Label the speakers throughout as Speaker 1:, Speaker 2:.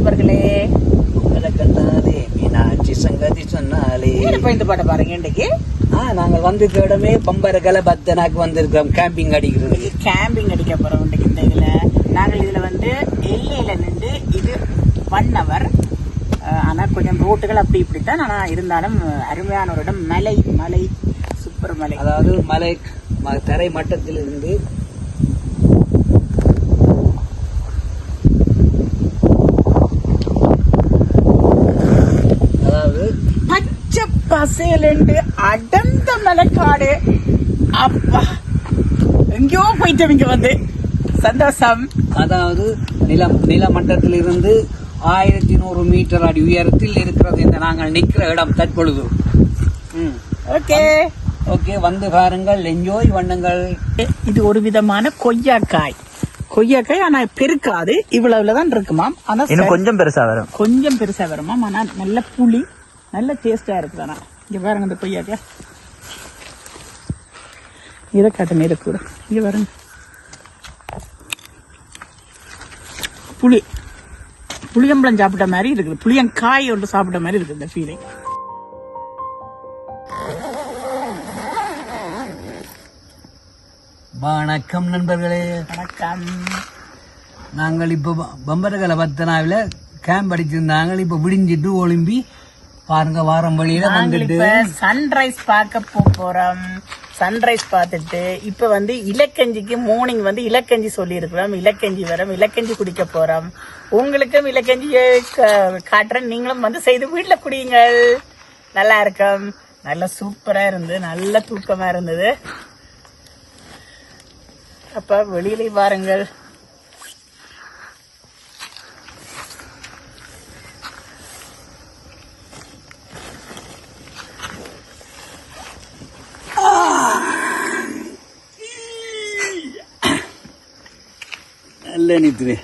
Speaker 1: நண்பர்களே.
Speaker 2: மீனாட்சி சங்கதி சொன்னாலே
Speaker 1: இந்த பாட்டை பாருங்க. இன்றைக்கு
Speaker 2: நாங்கள் வந்திருக்க இடமே பம்பரகல பத்தனாக்கு வந்திருக்கோம். கேம்பிங் அடிக்கிறது.
Speaker 1: கேம்பிங் அடிக்க போறோம். இன்றைக்கு இந்த இதுல நாங்கள் இதுல எல்லையில நின்று இது 1 hour. ஆனா கொஞ்சம் ரோட்டுகள் அப்படி இப்படித்தான். ஆனா இருந்தாலும் அருமையான ஒரு இடம். மலை மலை சூப்பர் மலை.
Speaker 2: அதாவது மலை தரை மட்டத்திலிருந்து
Speaker 1: பச்சை பசேலண்டு அடர்ந்த மலைக்காடு. அப்பா எங்கேயோ போயிட்டோம். இங்க வந்து சந்தோஷம்.
Speaker 2: அதாவது நில மட்டத்திலிருந்து 1100 மீட்டர் அடி உயரத்தில் இருக்கிறது இந்த நாங்கள் நிற்கிற இடம் தற்பொழுது. ஓகே வந்து பாருங்கள், என்ஜாய் பண்ணுங்கள்.
Speaker 1: இது ஒரு விதமான கொய்யாக்காய். ஆனா பெருக்காது, இவ்வளவுலதான் இருக்குமாம். ஆனா
Speaker 3: கொஞ்சம் பெருசா வருமாம்.
Speaker 1: ஆனா நல்ல புளி, நல்ல டேஸ்டா இருக்குது. ஆனா இங்க பாருங்க இந்த கொய்யாக்காய். இதை காட்டுங்க, இதை கூட இங்க பாருங்க. புளியம்பளம் சாப்பிட்ட மாதிரி இருக்குது. புளியங்காய் ஒன்று சாப்பிட்ட மாதிரி இருக்குது இந்த ஃபீலிங்.
Speaker 2: வணக்கம் நண்பர்களே.
Speaker 1: வணக்கம்.
Speaker 2: நாங்கள் இப்போ பம்பரகல பத்தனாவில கேம்ப் அடிச்சிருந்தாங்க. இப்ப விடிஞ்சிட்டு ஒளிம்பி பாருங்க வாரம் வழியில வந்துட்டு
Speaker 1: சன்ரைஸ் பார்க்க போறோம். சன்ரைஸ் பார்த்துட்டு இப்ப இலக்கஞ்சிக்கு மார்னிங் இலக்கஞ்சி சொல்லி இருக்கிறோம். இலக்கஞ்சி வரோம், இலக்கஞ்சி குடிக்க போறோம். உங்களுக்கும் இலக்கஞ்சி காட்டுறேன். நீங்களும் செய்து வீட்டுல குடியுங்கள். நல்லா இருக்கும். நல்ல சூப்பரா இருந்தது. நல்ல தூக்கமா இருந்தது. அப்ப வெளியிலே பாருங்கள்.
Speaker 2: நல்ல நித்ரே.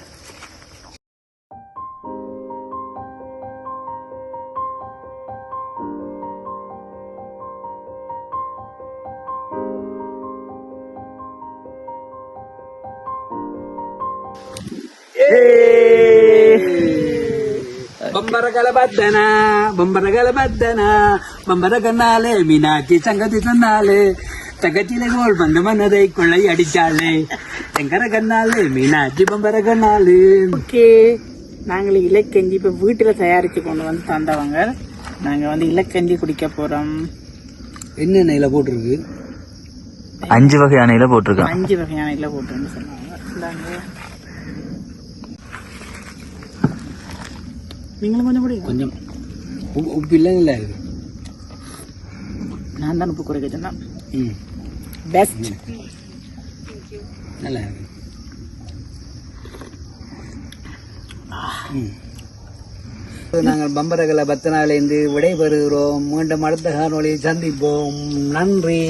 Speaker 2: பம்பர கண்ணாலே மீனாட்சி சங்கதி சொன்னாலே தங்கச்சியில கோல் பந்து மன்னதை கொள்ளை அடிச்சாலே சங்கர கண்ணாலே மீனாட்சி பம்பர கண்ணாலே.
Speaker 1: ஓகே, நாங்கள் இலக்கஞ்சி இப்ப வீட்டுல தயாரிச்சு கொண்டு தந்தவங்க. நாங்க இலக்கஞ்சி குடிக்க போறோம்.
Speaker 2: என்னென்ன இல போட்டிருக்கு?
Speaker 3: 5 வகையான இல போட்டிருக்கோம்.
Speaker 1: 5 வகையான இல போட்டுன்னு சொன்னாங்க. நீங்களும் கொஞ்சம் குடிங்க.
Speaker 2: கொஞ்சம் உப்பு இல்லைங்களா?
Speaker 1: நான் தான் உப்பு குறைக்க சொன்னா. பெஸ்ட்.
Speaker 2: நல்லா இருக்கு. நாங்கள் பம்பரகல பத்தனாவிலிருந்து விடைபெறுகிறோம். மீண்டும் அடுத்த காணொளியை சந்திப்போம். நன்றி.